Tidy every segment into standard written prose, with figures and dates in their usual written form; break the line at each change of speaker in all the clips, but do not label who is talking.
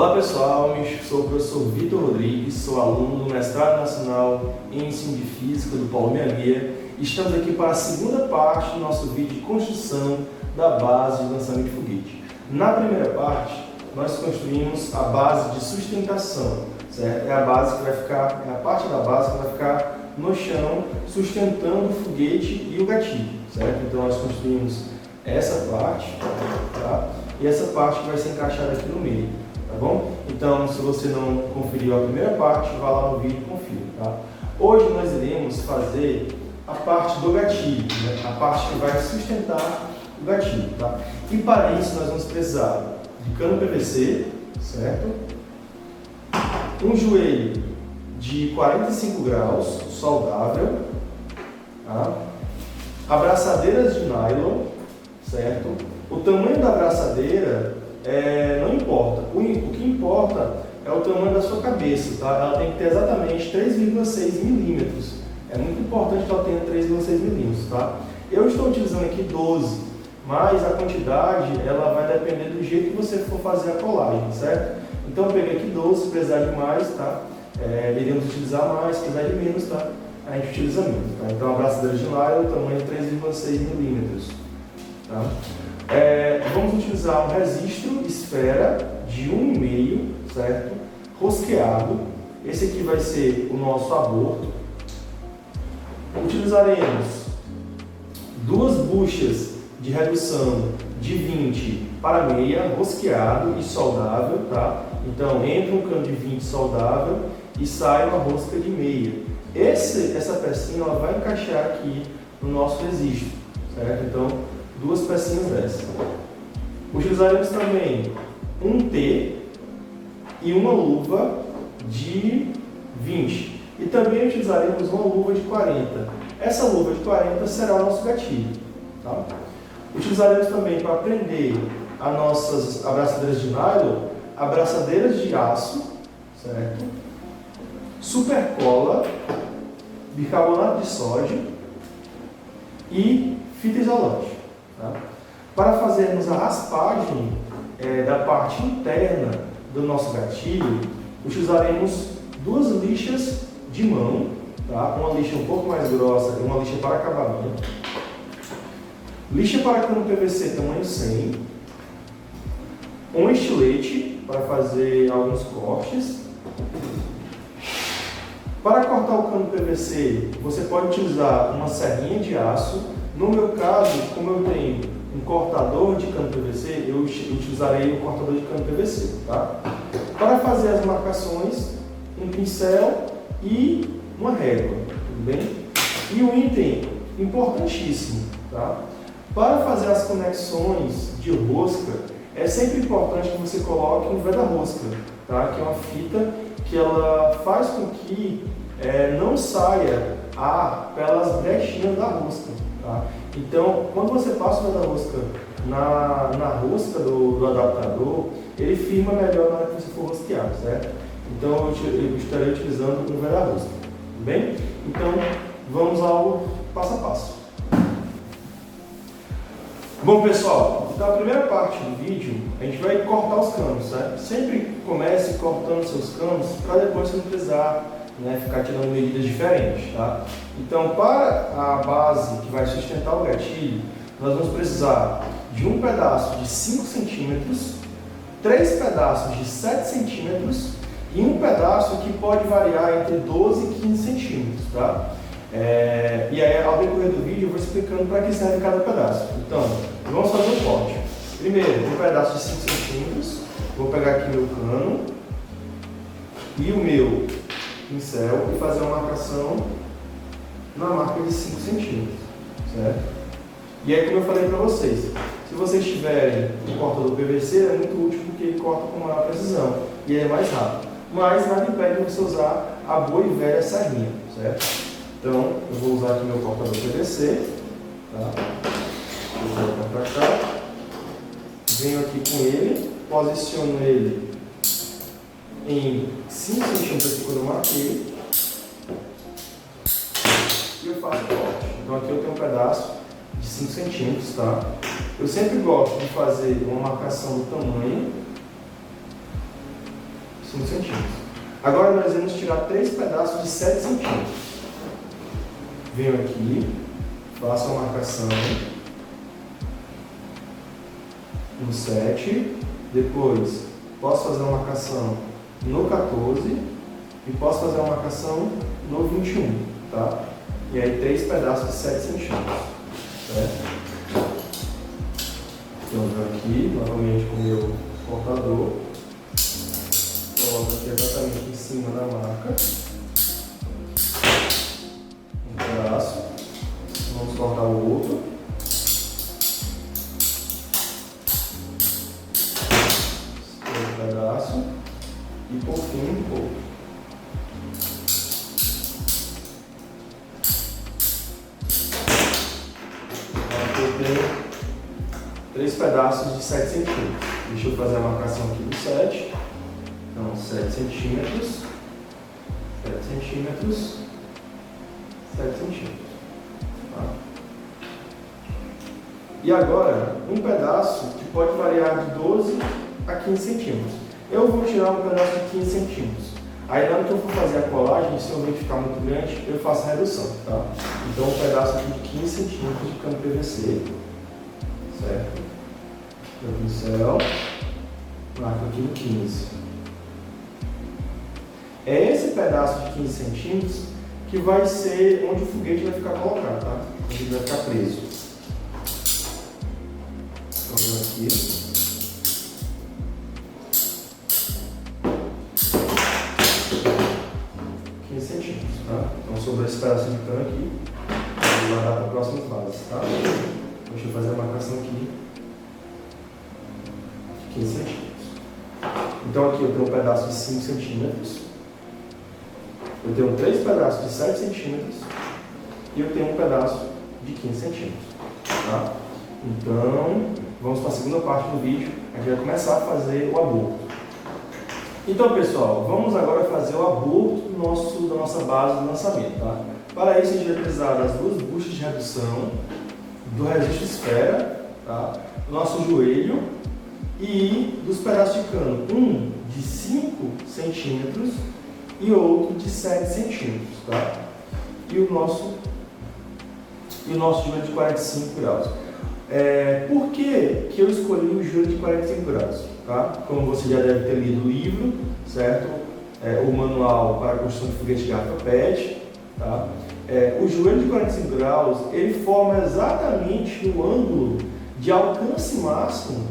Olá pessoal, sou o professor Vitor Rodrigues, sou aluno do Mestrado Nacional em Ensino de Física do Paulo Meia. Estamos aqui para a segunda parte do nosso vídeo de construção da base de lançamento de foguete. Na primeira parte, nós construímos a base de sustentação, certo? É a base que vai ficar, é a parte da base que vai ficar no chão, sustentando o foguete e o gatilho, certo? Então nós construímos essa parte, tá? E essa parte vai ser encaixada aqui no meio, tá bom? Então, se você não conferiu a primeira parte, vá lá no vídeo e confira, tá? Hoje nós iremos fazer a parte do gatilho, né? A parte que vai sustentar o gatilho, tá? E para isso nós vamos precisar de cano PVC, certo? Um joelho de 45 graus, soldável, tá? Abraçadeiras de nylon, certo? O tamanho da abraçadeira não importa. O que importa é o tamanho da sua cabeça, tá? Ela tem que ter exatamente 3,6 milímetros. É muito importante que ela tenha 3,6 milímetros, tá? Eu estou utilizando aqui 12, mas a quantidade ela vai depender do jeito que você for fazer a colagem, certo? Então eu peguei aqui 12, se precisar de mais, tá? Iremos utilizar mais, se precisar de menos, tá? A gente utiliza menos, tá? Então a abraçadeira de nylon, tamanho 3,6 milímetros, tá? Vamos utilizar um registro esfera de 1,5, certo? Rosqueado. Esse aqui vai ser o nosso aborto. Utilizaremos duas buchas de redução de 20 para meia, rosqueado e soldável, tá? Então entra um cano de 20 soldável e sai uma rosca de meia. Essa pecinha ela vai encaixar aqui no nosso registro, certo? Então duas pecinhas dessas. Utilizaremos também um T e uma luva de 20. E também utilizaremos uma luva de 40. Essa luva de 40 será o nosso gatilho, tá? Utilizaremos também para prender as nossas abraçadeiras de nylon, abraçadeiras de aço, certo? Supercola, bicarbonato de sódio e fita isolante. Tá? Para fazermos a raspagem da parte interna do nosso gatilho, utilizaremos duas lixas de mão, tá? Uma lixa um pouco mais grossa e uma lixa para acabamento. Lixa para cano PVC tamanho 100. Um estilete para fazer alguns cortes. Para cortar o cano PVC, você pode utilizar uma serrinha de aço. No meu caso, como eu tenho um cortador de cano PVC, eu utilizarei o cortador de cano PVC, tá? Para fazer as marcações, um pincel e uma régua, tudo bem? E um item importantíssimo, tá? Para fazer as conexões de rosca, é sempre importante que você coloque um veda-rosca, tá? Que é uma fita que ela faz com que não saia ar pelas brechinhas da rosca. Tá? Então, quando você passa o veda-rosca na rosca do adaptador, ele firma melhor na hora que você for rosquear, certo? Então, eu estarei utilizando um veda-rosca, tudo bem? Então, vamos ao passo a passo. Bom, pessoal, então a primeira parte do vídeo, a gente vai cortar os canos, certo? Sempre comece cortando seus canos para depois você não precisar ficar tirando medidas diferentes, tá? Então, para a base que vai sustentar o gatilho, nós vamos precisar de um pedaço de 5 centímetros, 3 pedaços de 7 centímetros e um pedaço que pode variar entre 12 e 15 centímetros, tá? E aí, ao decorrer do vídeo, eu vou explicando para que serve cada pedaço. Então, vamos fazer o corte. Primeiro, um pedaço de 5 centímetros, vou pegar aqui meu cano e o meu pincel e fazer uma marcação na marca de 5 centímetros, certo? E aí, como eu falei para vocês, se vocês tiverem um cortador PVC, é muito útil porque ele corta com maior precisão e ele é mais rápido. Mas nada impede de você usar a boa e velha serrinha, certo? Então, eu vou usar aqui meu cortador PVC, tá? Vou colocar para cá, venho aqui com ele, posiciono ele em 5 centímetros aqui quando eu marquei e eu faço o corte. Então aqui eu tenho um pedaço de 5 centímetros, tá? Eu sempre gosto de fazer uma marcação do tamanho 5 centímetros. Agora nós vamos tirar 3 pedaços de 7 centímetros. Venho aqui, faço a marcação no 7, depois posso fazer uma marcação no 14 e posso fazer uma marcação no 21, tá? E aí 3 pedaços de 7 centímetros, certo? Então, eu venho aqui, novamente com o meu cortador, coloco aqui exatamente em cima da marca, um pedaço, vamos cortar o outro, outro pedaço, e por fim, outro. Aqui eu tenho 3 pedaços de 7 centímetros. Deixa eu fazer a marcação aqui do 7. Então, 7 centímetros, 7 centímetros, 7 centímetros. Tá? E agora, um pedaço que pode variar de 12 a 15 centímetros. Eu vou tirar um pedaço de 15 centímetros. Aí, na hora que eu for fazer a colagem, se o ficar muito grande, eu faço a redução. Tá? Então, um pedaço aqui de 15 centímetros de cano PVC. Certo? Meu pincel, marco aqui no 15. É esse pedaço de 15 centímetros que vai ser onde o foguete vai ficar colocado, tá? Onde ele vai ficar preso. Então, vou aqui. Centímetros, tá? Então, sobre esse pedaço de cano aqui, vou guardar para a próxima fase, tá? Deixa eu fazer a marcação aqui. 15 centímetros. Então aqui eu tenho um pedaço de 5 centímetros. Eu tenho 3 pedaços de 7 centímetros. E eu tenho um pedaço de 15 centímetros. Tá? Então, vamos para a segunda parte do vídeo. A gente vai começar a fazer o aborto. Então, pessoal, vamos agora fazer o aborto da nossa base de lançamento. Tá? Para isso, a gente vai precisar das 2 buchas de redução, do resisto esfera, tá? Do nosso joelho e dos pedaços de cano, um de 5 centímetros e outro de 7 centímetros, tá? E o nosso joelho de 45 graus. Por que eu escolhi o joelho de 45 graus? Tá? Como você já deve ter lido o livro, certo? O manual para a construção de foguete de garrafa PET, tá? O joelho de 45 graus, ele forma exatamente o ângulo de alcance máximo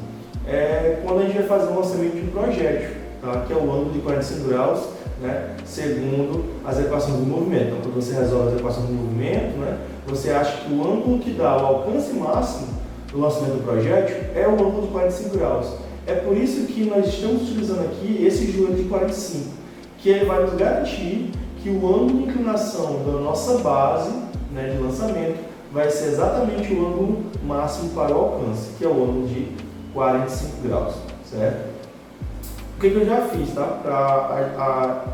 quando a gente vai fazer o lançamento de um projétil, tá? Que é o ângulo de 45 graus, né? Segundo as equações do movimento. Então, quando você resolve as equações do movimento, né? Você acha que o ângulo que dá o alcance máximo do lançamento do projétil é o ângulo de 45 graus. É por isso que nós estamos utilizando aqui esse joelho de 45, que ele vai nos garantir que o ângulo de inclinação da nossa base, né, de lançamento vai ser exatamente o ângulo máximo para o alcance, que é o ângulo de 45 graus, certo? O que eu já fiz, tá?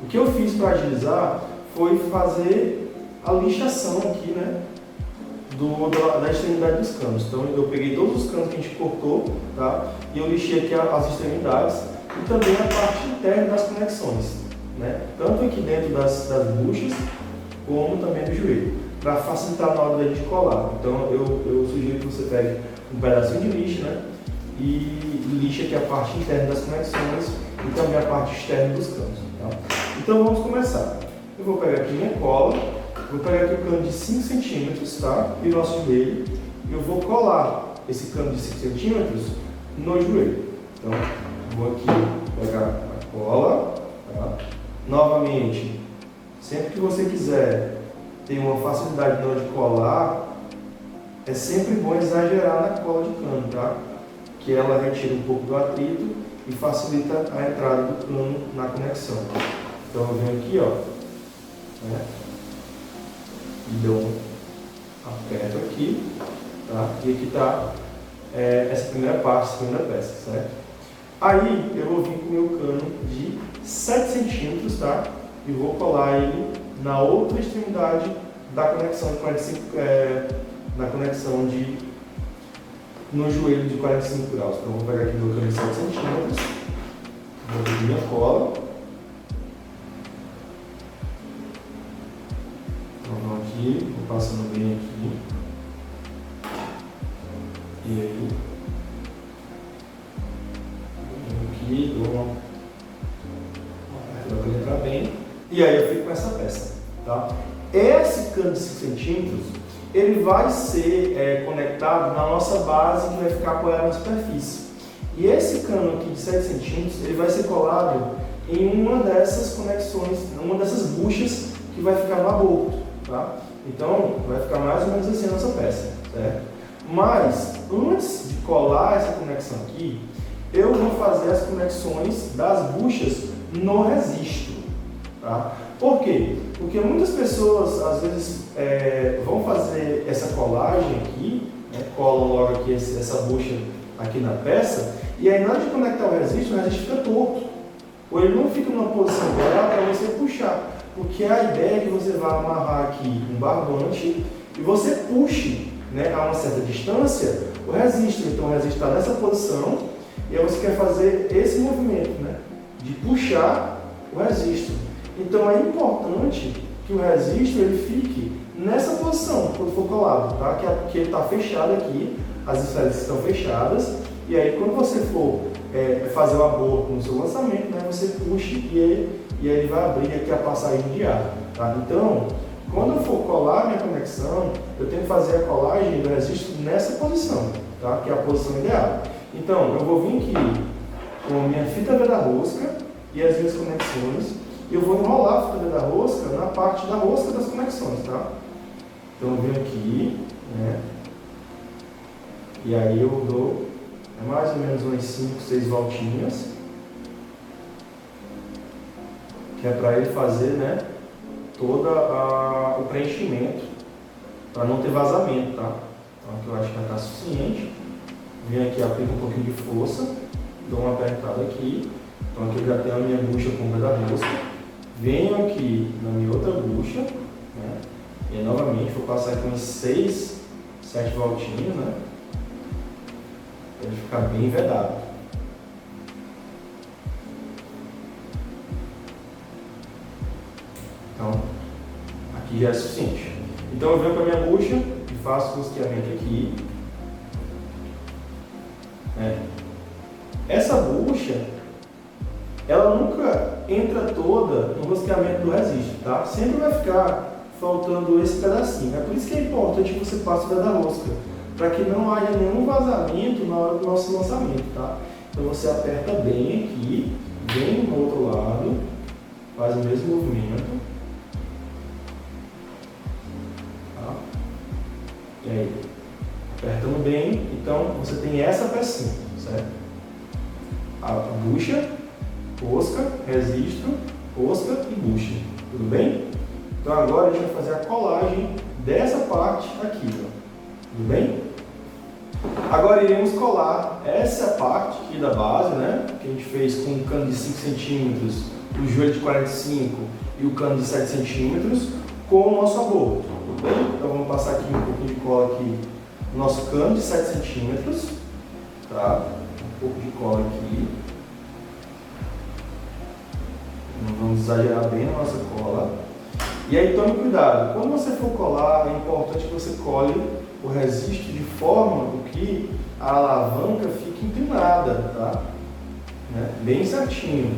O que eu fiz para agilizar foi fazer a lixação aqui, né, da extremidade dos canos. Então eu peguei todos os canos que a gente cortou, tá? E eu lixei aqui as extremidades e também a parte interna das conexões, né? Tanto aqui dentro das buchas, como também no joelho, para facilitar na hora de colar. Então eu sugiro que você pegue um pedacinho de lixa, né? E lixe aqui a parte interna das conexões e também a parte externa dos canos, tá? Então vamos começar. Eu vou pegar aqui minha cola, vou pegar aqui o cano de 5 centímetros, tá? E o nosso joelho. Eu vou colar esse cano de 5 centímetros no joelho. Então, vou aqui pegar a cola, tá? Novamente, sempre que você quiser ter uma facilidade na hora de colar, é sempre bom exagerar na cola de cano, tá? Que ela retira um pouco do atrito e facilita a entrada do cano na conexão. Então eu venho aqui, ó, né? E dou um aperto aqui, tá? E aqui está essa primeira parte, essa primeira peça, certo? Aí eu vou vir com o meu cano de 7 centímetros, tá? E vou colar ele na outra extremidade da conexão de 45, na conexão no joelho de 45 graus. Então eu vou pegar aqui meu cano de 7 centímetros, Vou pegar minha cola. Vou aqui, vou passando bem aqui. E aí, venho aqui, dou uma apertada para entrar bem. E aí eu fico com essa peça, tá? Esse cano de 5 centímetros, ele vai ser conectado na nossa base que vai ficar apoiada na superfície. E esse cano aqui de 7 centímetros, ele vai ser colado em uma dessas conexões, uma dessas buchas que vai ficar no aborto, tá? Então, vai ficar mais ou menos assim a nossa peça, certo? Mas, antes de colar essa conexão aqui, eu vou fazer as conexões das buchas no registro, tá? Por quê? Porque muitas pessoas, às vezes, vão fazer essa colagem aqui, né? Colam logo aqui essa bucha aqui na peça, e aí na hora de conectar o registro fica torto, ou ele não fica numa posição ideal para você puxar, porque a ideia é que você vai amarrar aqui um barbante e você puxe, né, a uma certa distância o registro. Então o registro está nessa posição e aí você quer fazer esse movimento, né, de puxar o registro. Então é importante que o registro ele fique nessa posição quando for colado, tá? Que ele está fechado aqui, as esferas estão fechadas, e aí quando você for fazer o aborto no seu lançamento, né, você puxa e aí ele vai abrir aqui a passagem de ar, tá? Então, quando eu for colar minha conexão, eu tenho que fazer a colagem do registro nessa posição, tá? Que é a posição ideal. Então, eu vou vir aqui com a minha fita veda-rosca e as minhas conexões, e eu vou enrolar a fita veda-rosca na parte da rosca das conexões, tá? Então, eu venho aqui, né? E aí eu dou mais ou menos umas 5, 6 voltinhas, que é para ele fazer, né, todo o preenchimento, para não ter vazamento, tá? Então aqui eu acho que já está suficiente. Venho aqui, aplico um pouquinho de força, dou uma apertada aqui. Então aqui eu já tenho a minha bucha com o veda-rosca. Venho aqui na minha outra bucha, né? E aí, novamente vou passar aqui umas 6, 7 voltinhas, né? Para ele ficar bem vedado. Então, aqui já é suficiente. Então eu venho com a minha bucha e faço o rosqueamento aqui. Essa bucha, ela nunca entra toda no rosqueamento do registro, tá? Sempre vai ficar faltando esse pedacinho. É por isso que é importante que você passe o veda-rosca, para que não haja nenhum vazamento na hora do nosso lançamento, tá? Então você aperta bem aqui, vem no outro lado, faz o mesmo movimento. Tá? E aí, apertando bem, então você tem essa pecinha, certo? A bucha, rosca, registro, rosca e bucha, tudo bem? Então agora a gente vai fazer a colagem dessa parte aqui, ó. Tudo bem? Agora iremos colar essa parte aqui da base, né? Que a gente fez com um cano de 5 centímetros, o joelho de 45 e o cano de 7 centímetros com o nosso aborto, tudo bem? Então vamos passar aqui um pouquinho de cola aqui no nosso cano de 7 centímetros, tá? Um pouco de cola aqui. Não vamos exagerar bem na nossa cola. E aí tome cuidado, quando você for colar, é importante que você cole o registro de forma que a alavanca fique inclinada, tá? Né? Bem certinho.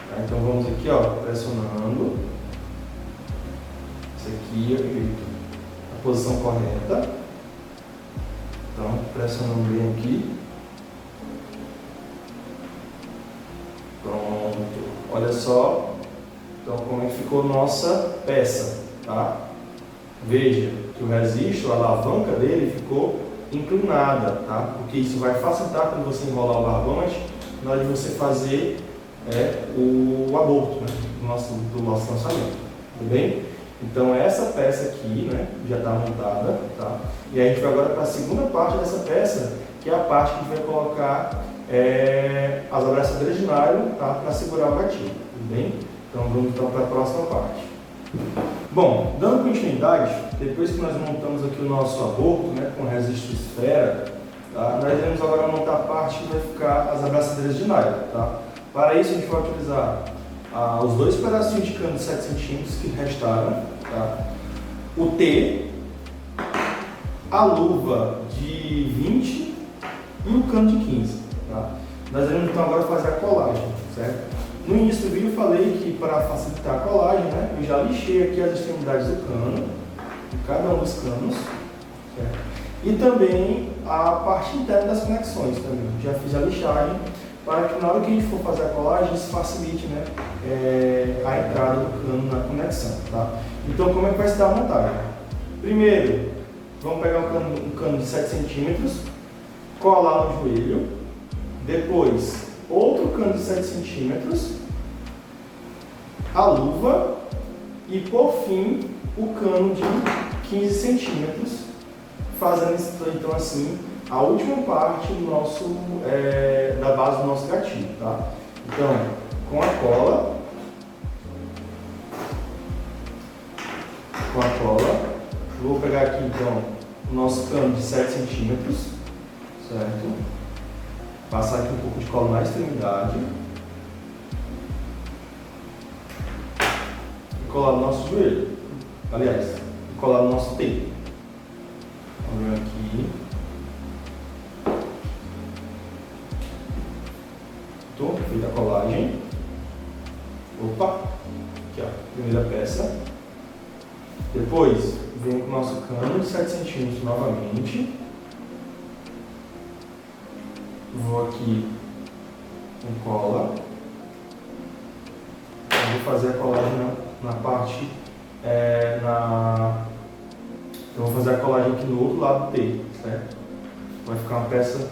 Tá? Então vamos aqui, ó, pressionando. Isso aqui é a posição correta. Então, pressionando bem aqui. Pronto. Olha só. Então, como é que ficou nossa peça, tá? Veja que o registro, a alavanca dele ficou inclinada, tá? Porque isso vai facilitar quando você enrolar o barbante na hora de você fazer o aborto, né? do nosso lançamento, tudo bem? Então essa peça aqui, né, já está montada, tá? E aí a gente vai agora para a segunda parte dessa peça, que é a parte que a gente vai colocar as abraçadeiras de nylon, tá? Para segurar o gatilho, tudo bem? Então vamos então para a próxima parte. Bom, dando continuidade, depois que nós montamos aqui o nosso aborto, né, com registro esfera, tá, nós iremos agora montar a parte que vai ficar as abraçadeiras de nylon, tá? Para isso a gente vai utilizar os dois pedacinhos de cano de 7 centímetros que restaram, tá? O T, a luva de 20 e o cano de 15. Tá? Nós vamos então agora fazer a colagem, certo? No início do vídeo eu falei que para facilitar a colagem, né, eu já lixei aqui as extremidades do cano, de cada um dos canos, certo? E também a parte interna das conexões também. Já fiz a lixagem para que na hora que a gente for fazer a colagem, isso facilite, né, a entrada do cano na conexão. Tá? Então, como é que vai se dar a montagem? Primeiro, vamos pegar um cano de 7 centímetros, colar no joelho. Depois, outro cano de 7 centímetros, a luva e, por fim, o cano de 15 centímetros, fazendo então assim a última parte do nosso, da base do nosso gatilho. Tá? Então, com a cola, vou pegar aqui então o nosso cano de 7 centímetros, certo? Passar aqui um pouco de cola na extremidade e colar no nosso joelho, aliás, colar no nosso peito. Vamos ver aqui. Pronto, feita a colagem. Opa, aqui ó, primeira peça. Depois, venho com o nosso cano de 7 centímetros novamente. Vou aqui com cola. Eu vou fazer a colagem na parte, eu vou fazer a colagem aqui no outro lado do T, certo? Vai ficar uma peça,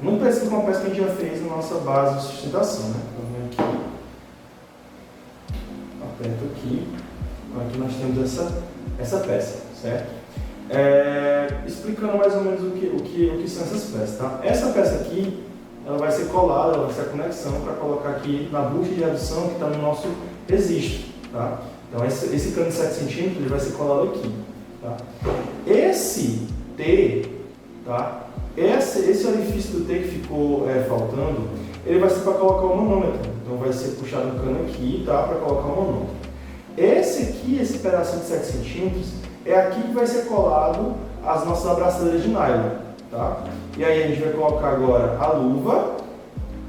muito parecida com uma peça que a gente já fez na nossa base de sustentação, né? Então, vem aqui, aperto aqui, então aqui nós temos essa peça, certo? Explicando mais ou menos o que são essas peças, tá? Essa peça aqui, ela vai ser colada, ela vai ser a conexão para colocar aqui na bucha de redução que está no nosso registro, tá? Então esse cano de 7 centímetros ele vai ser colado aqui, tá? Esse T, tá? Esse orifício do T que ficou faltando, ele vai ser para colocar o manômetro. Então vai ser puxado um cano aqui, tá? Para colocar o manômetro. Esse pedacinho de 7 centímetros, é aqui que vai ser colado as nossas abraçadeiras de nylon, tá? E aí a gente vai colocar agora a luva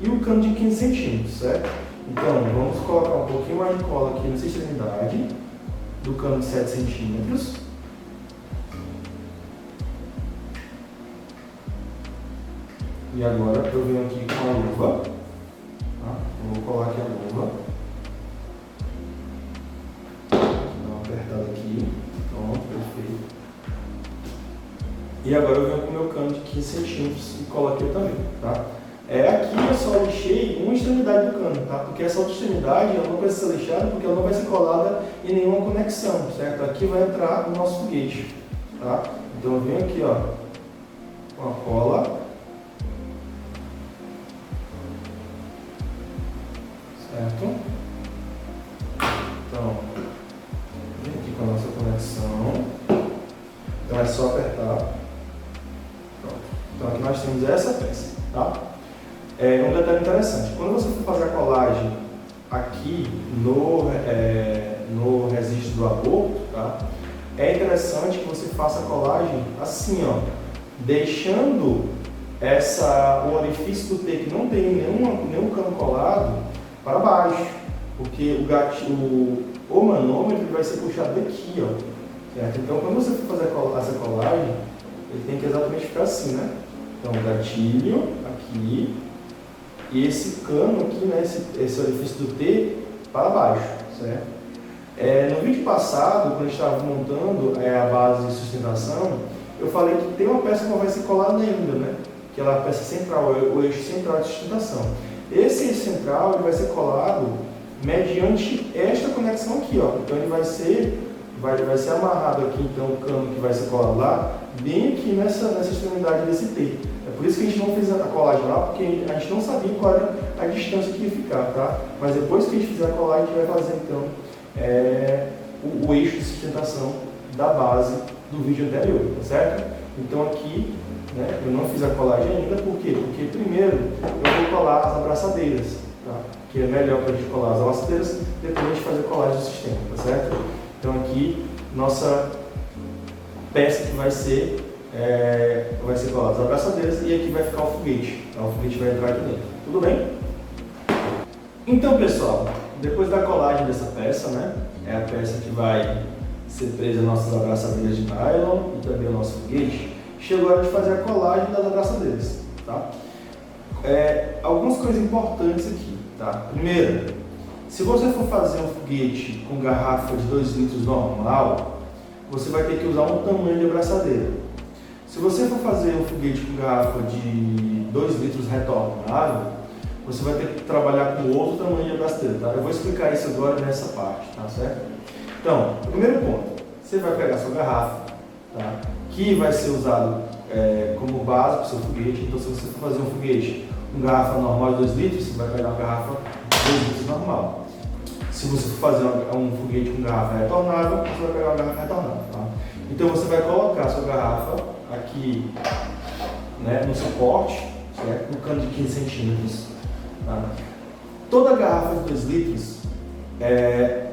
e o cano de 15 centímetros, certo? Então, vamos colocar um pouquinho mais de cola aqui nessa extremidade do cano de 7 centímetros. E agora eu venho aqui com a luva, tá? Eu vou colar aqui a luva. Dá uma apertada aqui. Pronto, perfeito. E agora eu venho com o meu cano de 15 centímetros e colo aqui também, tá? Aqui eu só lixei uma extremidade do cano, tá? Porque essa outra extremidade ela não precisa ser lixada porque ela não vai ser colada em nenhuma conexão, certo? Aqui vai entrar o nosso foguete, tá? Então eu venho aqui, ó, com a cola, certo? Então, vem aqui com a nossa conexão. Então é só apertar. Pronto. Então aqui nós temos essa peça, tá? Um detalhe interessante, quando você for fazer a colagem aqui no registro do aborto, tá? É interessante que você faça a colagem assim, ó, deixando o orifício do T que não tem nenhum cano colado para baixo, porque o manômetro vai ser puxado daqui, ó, certo? Então quando você for fazer essa colagem, ele tem que exatamente ficar assim, né? Então o gatilho aqui e esse cano aqui, né, esse orifício do T para baixo, certo? No vídeo passado, quando a gente estava montando a base de sustentação, eu falei que tem uma peça que não vai ser colada ainda, né? Que é a peça central, o eixo central de sustentação. Esse eixo central ele vai ser colado mediante esta conexão aqui, ó. Então ele vai ser amarrado aqui, então o cano que vai ser colado lá, bem aqui nessa extremidade desse T. É por isso que a gente não fez a colagem lá, porque a gente não sabia qual era a distância que ia ficar, tá? Mas depois que a gente fizer a colagem, a gente vai fazer então o eixo de sustentação da base do vídeo anterior, tá certo? Então aqui, né, eu não fiz a colagem ainda, por quê? Porque primeiro eu vou colar as abraçadeiras, tá? que é melhor para a gente colar as abraçadeiras, depois a gente fazer a colagem do sistema, tá certo? Então aqui, nossa peça que vai ser colada as abraçadeiras e aqui vai ficar o foguete. Então, o foguete vai entrar aqui dentro. Tudo bem? Então, pessoal, depois da colagem dessa peça, né, é a peça que vai ser presa nas nossas abraçadeiras de nylon e também o nosso foguete, chegou a hora de fazer a colagem das abraçadeiras, tá? Algumas coisas importantes aqui, tá? Primeiro, se você for fazer um foguete com garrafa de 2 litros normal, você vai ter que usar um tamanho de abraçadeira. Se você for fazer um foguete com garrafa de 2 litros retornável, você vai ter que trabalhar com outro tamanho de abraçadeira, tá? Eu vou explicar isso agora nessa parte, tá certo? Então, primeiro ponto, você vai pegar sua garrafa, tá? Que vai ser usado como base para o seu foguete. Então, se você for fazer um foguete com garrafa normal de 2 litros, você vai pegar uma garrafa de 2 litros normal. Se você for fazer um foguete com garrafa retornável, você vai pegar uma garrafa retornável, tá? Então, você vai colocar a sua garrafa aqui, né, no suporte, certo? No cano de 15 centímetros. Tá? Toda garrafa de 2 litros,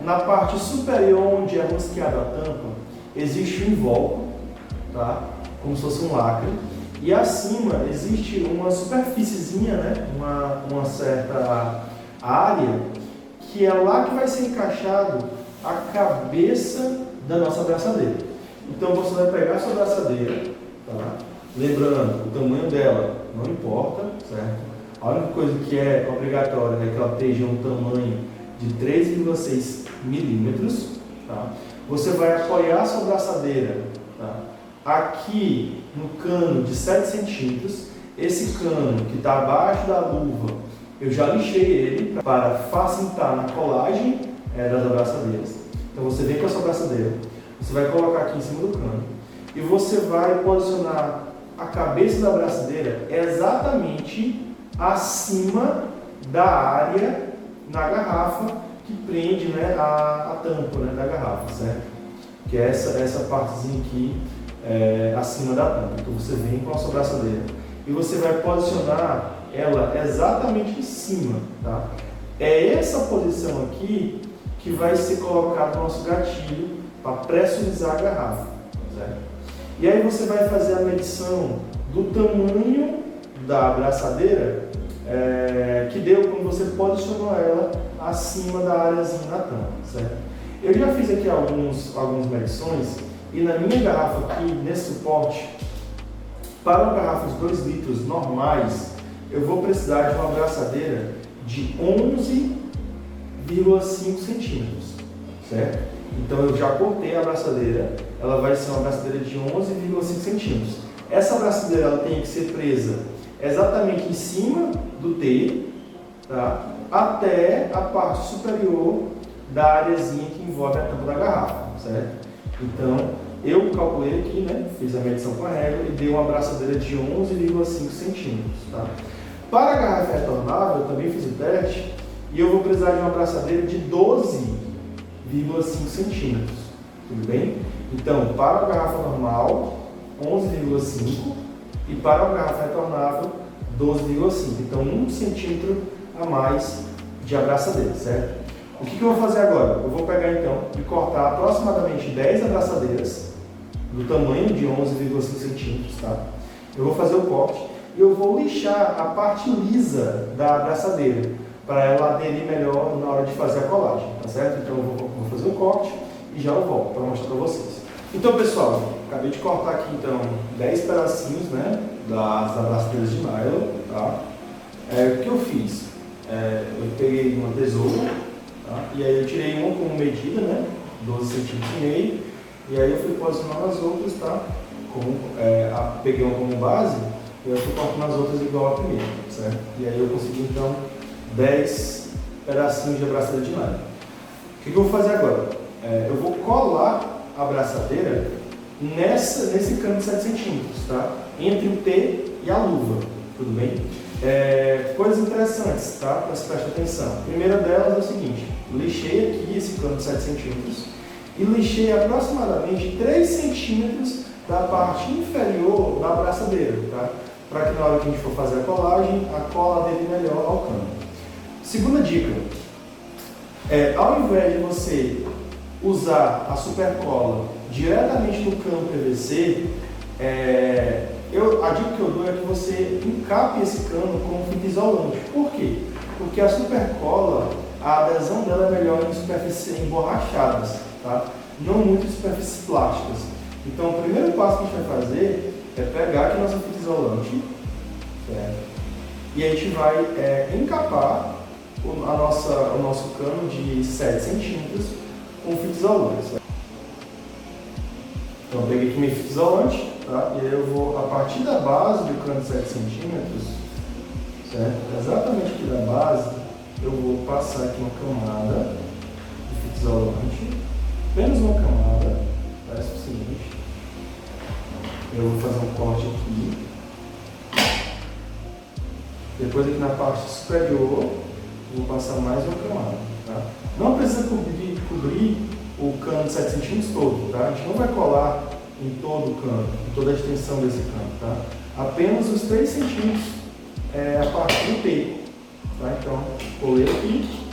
na parte superior onde é rosqueada a tampa, existe um invólucro, tá? Como se fosse um lacre, e acima existe uma superfíciezinha, né? uma certa área, que é lá que vai ser encaixado a cabeça da nossa abraçadeira. Então você vai pegar a sua abraçadeira, tá? Lembrando, o tamanho dela não importa, certo? A única coisa que é obrigatória é que ela esteja um tamanho de 3,6 milímetros, tá? Você vai apoiar a sua abraçadeira, tá? Aqui no cano de 7 centímetros. Esse cano que está abaixo da luva, eu já lixei ele para facilitar na colagem das abraçadeiras. Então você vem com a sua abraçadeira, você vai colocar aqui em cima do cano e você vai posicionar a cabeça da abraçadeira exatamente acima da área na garrafa que prende, né, a tampa, né, da garrafa, certo? Que é essa partezinha aqui acima da tampa. Então você vem com a sua abraçadeira e você vai posicionar ela exatamente em cima, tá? É essa posição aqui que vai ser colocado no nosso gatilho para pressurizar a garrafa, certo? E aí você vai fazer a medição do tamanho da abraçadeira que deu quando você posicionou ela acima da áreazinha da tampa, certo? Eu já fiz aqui algumas medições e na minha garrafa aqui, nesse suporte, para uma garrafa de 2 litros normais, eu vou precisar de uma abraçadeira de 11,5 centímetros, certo? Então eu já cortei a abraçadeira, ela vai ser uma abraçadeira de 11,5 centímetros. Essa abraçadeira ela tem que ser presa exatamente em cima do T, tá? Até a parte superior da areazinha que envolve a tampa da garrafa, certo? Então eu calculei aqui, né? Fiz a medição com a régua e dei uma abraçadeira de 11,5 centímetros, tá? Para a garrafa retornável, eu também fiz o teste e eu vou precisar de uma abraçadeira de 12,5 centímetros, tudo bem? Então, para a garrafa normal, 11,5 e para a garrafa retornável, 12,5. Então, 1 centímetro a mais de abraçadeira, certo? O que eu vou fazer agora? Eu vou pegar então e cortar aproximadamente 10 abraçadeiras do tamanho de 11,5 centímetros, tá? Eu vou fazer o corte e eu vou lixar a parte lisa da abraçadeira para ela aderir melhor na hora de fazer a colagem, tá certo? Então eu vou fazer o corte e já eu volto para mostrar para vocês. Então, pessoal, acabei de cortar aqui então 10 pedacinhos, né, das abraçadeiras de nylon, tá? O que eu fiz? Eu peguei uma tesoura, tá? E aí eu tirei uma como medida, né, 12 centímetros e meio, e aí eu fui posicionando as outras, tá? Peguei uma como base e eu fui cortando as outras igual a primeira, certo? E aí eu consegui então 10 pedacinhos de abraçadeira de nylon. O que eu vou fazer agora? Eu vou colar a abraçadeira nesse cano de 7 centímetros, tá? Entre o T e a luva, tudo bem? Coisas interessantes, tá? Para se prestar atenção. A primeira delas é o seguinte: lixei aqui esse cano de 7 centímetros e lixei aproximadamente 3 centímetros da parte inferior da abraçadeira, tá? Para que na hora que a gente for fazer a colagem, a cola adere melhor ao cano. Segunda dica, ao invés de você usar a supercola diretamente no cano PVC, a dica que eu dou é que você encape esse cano com fita isolante. Por quê? Porque a supercola, a adesão dela é melhor em superfícies emborrachadas, tá? Não muito em superfícies plásticas. Então, o primeiro passo que a gente vai fazer é pegar aqui nossa fita isolante, certo? E a gente vai encapar o nosso cano de 7 centímetros com fita isolante. Certo? Então, eu peguei aqui minha fita isolante, tá? E aí eu vou, a partir da base do cano de 7 centímetros, certo? Exatamente aqui da base, eu vou passar aqui uma camada de fita isolante, apenas uma camada, tá? É suficiente. Eu vou fazer um corte aqui. Depois aqui na parte superior, vou passar mais uma camada, tá? Não precisa cobrir o cano de 7 centímetros todo, tá? A gente não vai colar em todo o cano, em toda a extensão desse cano, tá? Apenas os 3 centímetros a parte do peito, tá? Então, colei aqui,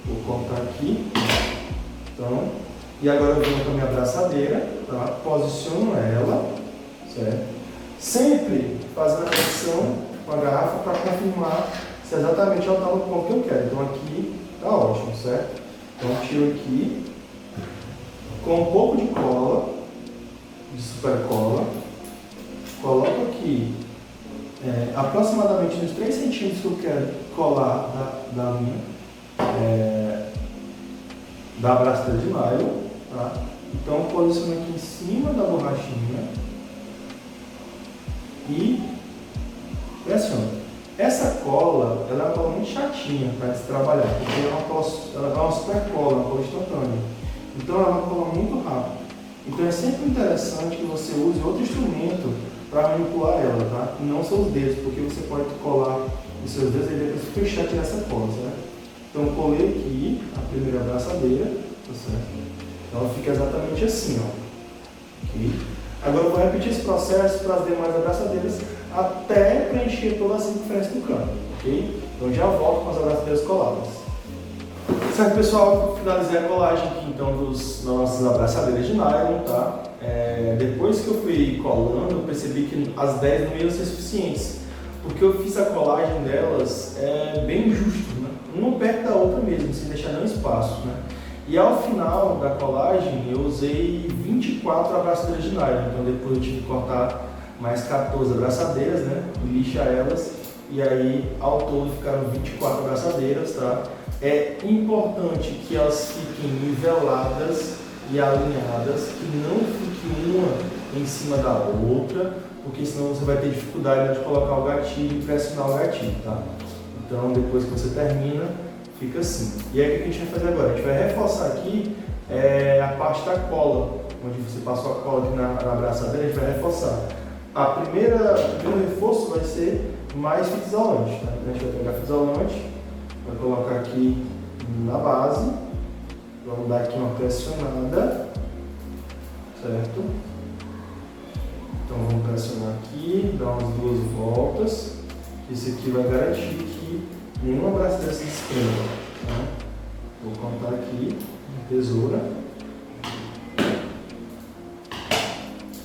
vou cortar aqui, então, e agora eu venho com a minha abraçadeira, tá? Posiciono ela, certo? Sempre fazendo a medição com a garrafa para confirmar se exatamente ela está no ponto que eu quero. Então aqui está ótimo, certo? Então eu tiro aqui com um pouco de cola, de super cola, coloco aqui aproximadamente nos 3 centímetros que eu quero colar da abraçadeira de nylon, tá? Então eu posiciono aqui em cima da borrachinha e pressiono. Essa cola, ela é uma cola muito chatinha para se trabalhar, porque ela é uma super cola, uma cola instantânea. Então ela é uma cola muito rápida. Então é sempre interessante que você use outro instrumento para manipular ela, tá? E não seus dedos, porque você pode colar os seus dedos e depois fechar aqui nessa cola, certo? Então eu colei aqui a primeira abraçadeira, tá certo? Então ela fica exatamente assim, ó. Okay? Agora eu vou repetir esse processo para as demais abraçadeiras até preencher toda a circunferência do cano, ok? Então já volto com as abraçadeiras coladas. Certo, pessoal, finalizei a colagem aqui então das nossas abraçadeiras de nylon, tá? Depois que eu fui colando, eu percebi que as 10 não iam ser suficientes, porque eu fiz a colagem delas bem justo, né? Uma perto da outra mesmo, sem deixar nenhum espaço, né? E ao final da colagem eu usei 24 abraçadeiras de nylon, então depois eu tive que cortar mais 14 abraçadeiras, né? Lixar elas, e aí ao todo ficaram 24 abraçadeiras, tá? É importante que elas fiquem niveladas e alinhadas, que não fique uma em cima da outra, porque senão você vai ter dificuldade de colocar o gatilho e pressionar o gatilho, tá? Então depois que você termina, fica assim. E aí o que a gente vai fazer agora? A gente vai reforçar aqui a parte da cola, onde você passou a cola aqui na abraçadeira, a gente vai reforçar. O primeiro reforço vai ser mais fita isolante, tá? Então a gente vai pegar fita isolante, vai colocar aqui na base, vamos dar aqui uma pressionada, certo? Então vamos pressionar aqui, dar umas 2 voltas, isso aqui vai garantir que nenhuma abraçadeira se desprenda, tá? Vou contar aqui, tesoura,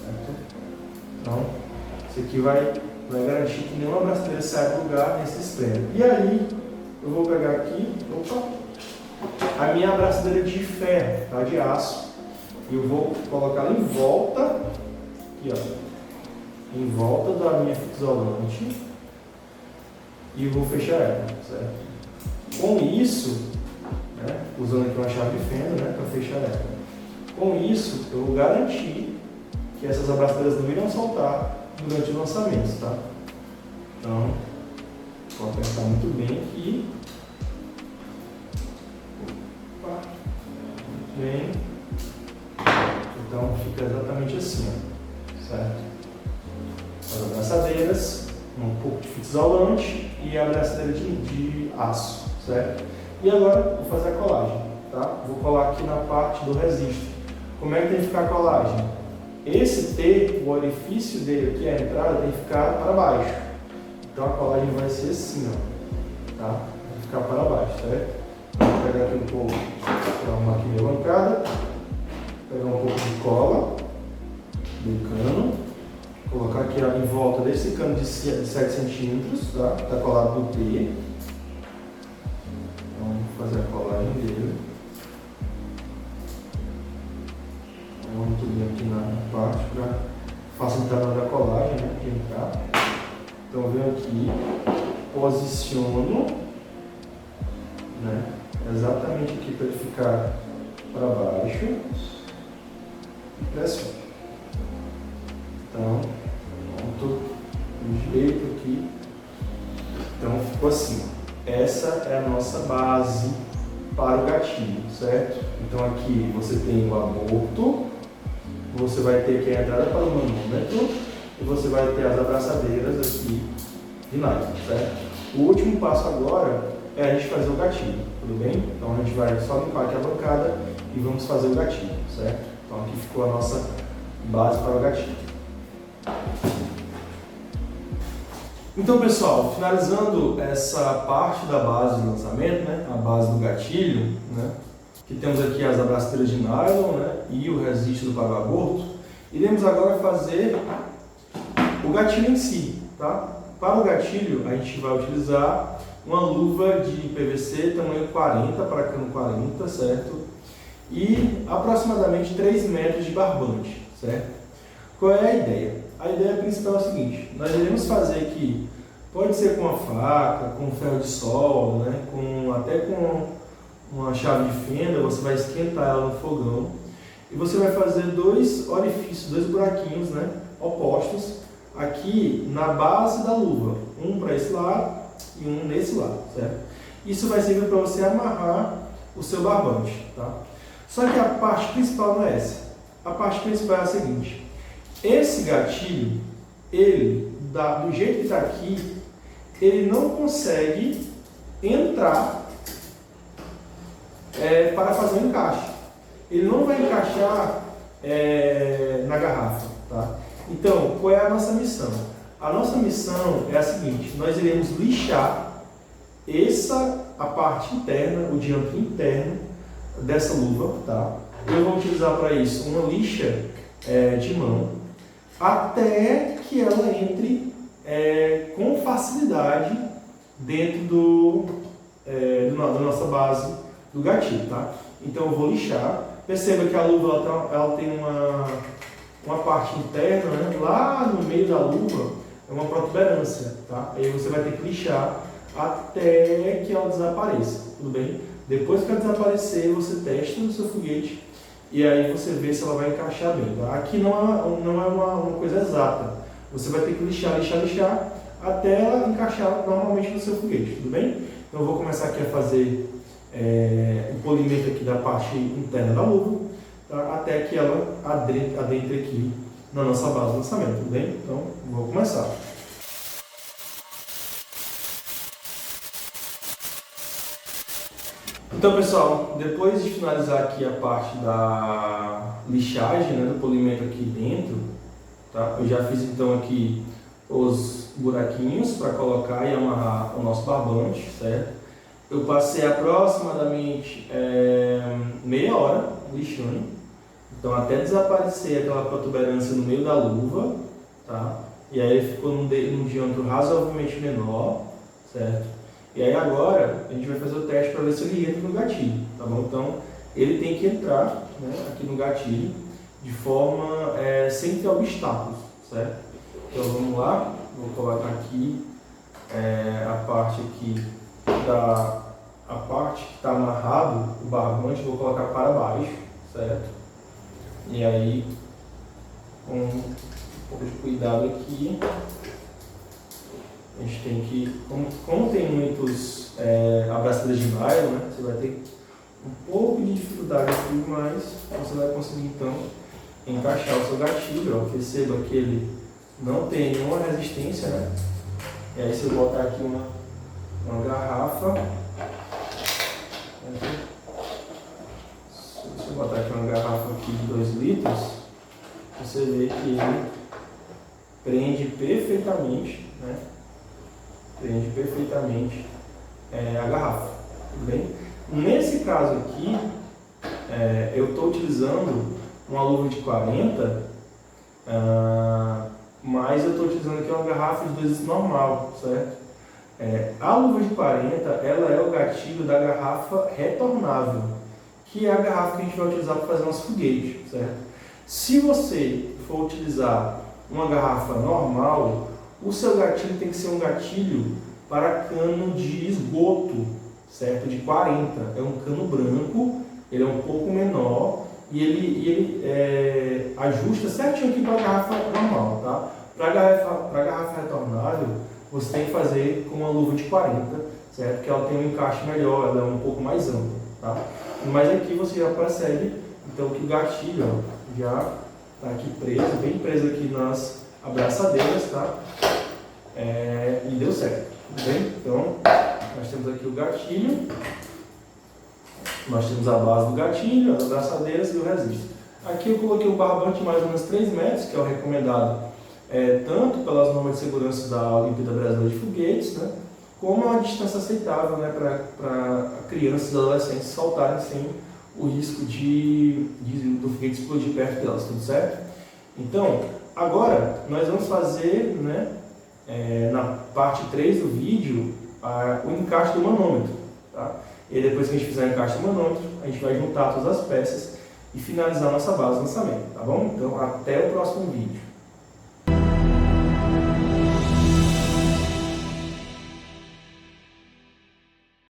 certo? Então, isso aqui vai garantir que nenhuma abraçadeira saia do lugar nesse extremo. E aí, eu vou pegar aqui, a minha abraçadeira de ferro, tá? De aço, e eu vou colocar ela em volta, aqui ó, em volta da minha fita isolante, e vou fechar ela, certo? Com isso, né, usando aqui uma chave de fenda, né, para fechar ela. Com isso, eu vou garantir que essas abraçadeiras não irão soltar durante o lançamento, tá? Então, vou apertar muito bem aqui. Opa. Muito bem. Então, fica exatamente assim, ó, certo? As abraçadeiras, um pouco de fita isolante e a abraçadeira de aço, certo? E agora, vou fazer a colagem, tá? Vou colar aqui na parte do resisto. Como é que tem que ficar a colagem? Esse T, o orifício dele aqui, a entrada, tem que ficar para baixo. Então a colagem vai ser assim, ó, tá? Vai ficar para baixo, certo? Então, vou pegar aqui um pouco, vou arrumar aqui minha bancada, pegar um pouco de cola do cano, colocar aqui em volta desse cano de 7 centímetros, tá? Tá colado no T. Então, vamos fazer a colagem dele. Vamos tudo aqui na parte para facilitar na hora da colagem, né? De entrar. Então, eu venho aqui, posiciono, né? Exatamente aqui para ele ficar para baixo e pressiono. Então, ponto do jeito aqui. Então, ficou assim. Essa é a nossa base para o gatilho, certo? Então, aqui você tem o aborto, você vai ter aqui a entrada para o manômetro e você vai ter as abraçadeiras aqui de nylon, certo? O último passo agora é a gente fazer o gatilho, tudo bem? Então, a gente vai só limpar aqui a bancada e vamos fazer o gatilho, certo? Então, aqui ficou a nossa base para o gatilho. Então, pessoal, finalizando essa parte da base de lançamento, né, a base do gatilho, né, que temos aqui as abraçadeiras de nylon, né, e o resiste para o aborto, iremos agora fazer o gatilho em si, tá? Para o gatilho, a gente vai utilizar uma luva de PVC tamanho 40 para cano 40, certo? E aproximadamente 3 metros de barbante, certo? Qual é a ideia? A ideia principal é a seguinte: nós iremos fazer aqui, pode ser com uma faca, com ferro de solda, né, até com uma chave de fenda, você vai esquentar ela no fogão e você vai fazer 2 orifícios, 2 buraquinhos, né, opostos aqui na base da luva, um para esse lado e um nesse lado, certo? Isso vai servir para você amarrar o seu barbante, tá? Só que a parte principal não é essa. A parte principal é a seguinte: esse gatilho, ele, do jeito que está aqui, ele não consegue entrar para fazer um encaixe. Ele não vai encaixar na garrafa, tá? Então, qual é a nossa missão? A nossa missão é a seguinte: nós iremos lixar a parte interna, o diâmetro interno dessa luva, tá? Eu vou utilizar para isso uma lixa de mão, até que ela entre com facilidade dentro da nossa base do gatilho, tá? Então eu vou lixar. Perceba que a luva ela tem uma parte interna, né? Lá no meio da luva é uma protuberância, tá? Aí você vai ter que lixar até que ela desapareça, tudo bem? Depois que ela desaparecer, você testa no seu foguete e aí você vê se ela vai encaixar bem, tá? Aqui não é uma coisa exata. Você vai ter que lixar até ela encaixar normalmente no seu foguete, tudo bem? Então eu vou começar aqui a fazer o polimento aqui da parte interna da luva, tá? Até que ela adentre aqui na nossa base de lançamento, tudo bem? Então vou começar. Então, pessoal, depois de finalizar aqui a parte da lixagem, né, do polimento aqui dentro, tá? Eu já fiz então aqui os buraquinhos para colocar e amarrar o nosso barbante, certo? Eu passei aproximadamente meia hora lixando, então até desaparecer aquela protuberância no meio da luva, tá? E aí ele ficou num diâmetro razoavelmente menor, certo? E aí agora a gente vai fazer o teste para ver se ele entra no gatilho, tá bom? Então ele tem que entrar, né, aqui no gatilho de forma sem ter obstáculos, certo? Então vamos lá, vou colocar aqui a parte aqui a parte que está amarrado o barbante, vou colocar para baixo, certo? E aí com um pouco de cuidado aqui. A gente tem que, como tem muitos abraçadeiras de nylon, né, você vai ter um pouco de dificuldade aqui, mas você vai conseguir então encaixar o seu gatilho. Ó. Perceba que ele não tem nenhuma resistência, né? E aí se eu botar aqui uma garrafa, se eu botar aqui uma garrafa aqui de 2 litros, você vê que ele prende perfeitamente, né? Prende perfeitamente a garrafa, tudo bem? Nesse caso aqui, eu estou utilizando uma luva de 40, mas eu estou utilizando aqui uma garrafa de 2 litros normal, certo? A luva de 40, ela é o gatilho da garrafa retornável, que é a garrafa que a gente vai utilizar para fazer nosso foguete, certo? Se você for utilizar uma garrafa normal, o seu gatilho tem que ser um gatilho para cano de esgoto, certo? De 40. É um cano branco, ele é um pouco menor e ele ajusta certinho aqui para a garrafa normal, tá? Para a garrafa retornável, você tem que fazer com uma luva de 40, certo? Porque ela tem um encaixe melhor, ela é um pouco mais ampla, tá? Mas aqui você já percebe, então, que o gatilho, ó, já está aqui preso, bem preso aqui nas abraçadeiras, tá? E deu certo, tudo bem? Então, nós temos aqui o gatilho, nós temos a base do gatilho, as abraçadeiras e o resisto. Aqui eu coloquei o barbante de mais ou menos 3 metros, que é o recomendado tanto pelas normas de segurança da Olimpíada Brasileira de Foguetes, né, como uma distância aceitável, né, para crianças e adolescentes saltarem sem o risco do foguete explodir perto delas, tudo certo? Então, agora nós vamos fazer, né, na parte 3 do vídeo, o encaixe do manômetro. Tá? E depois que a gente fizer o encaixe do manômetro, a gente vai juntar todas as peças e finalizar a nossa base de lançamento, tá bom? Então, até o próximo vídeo.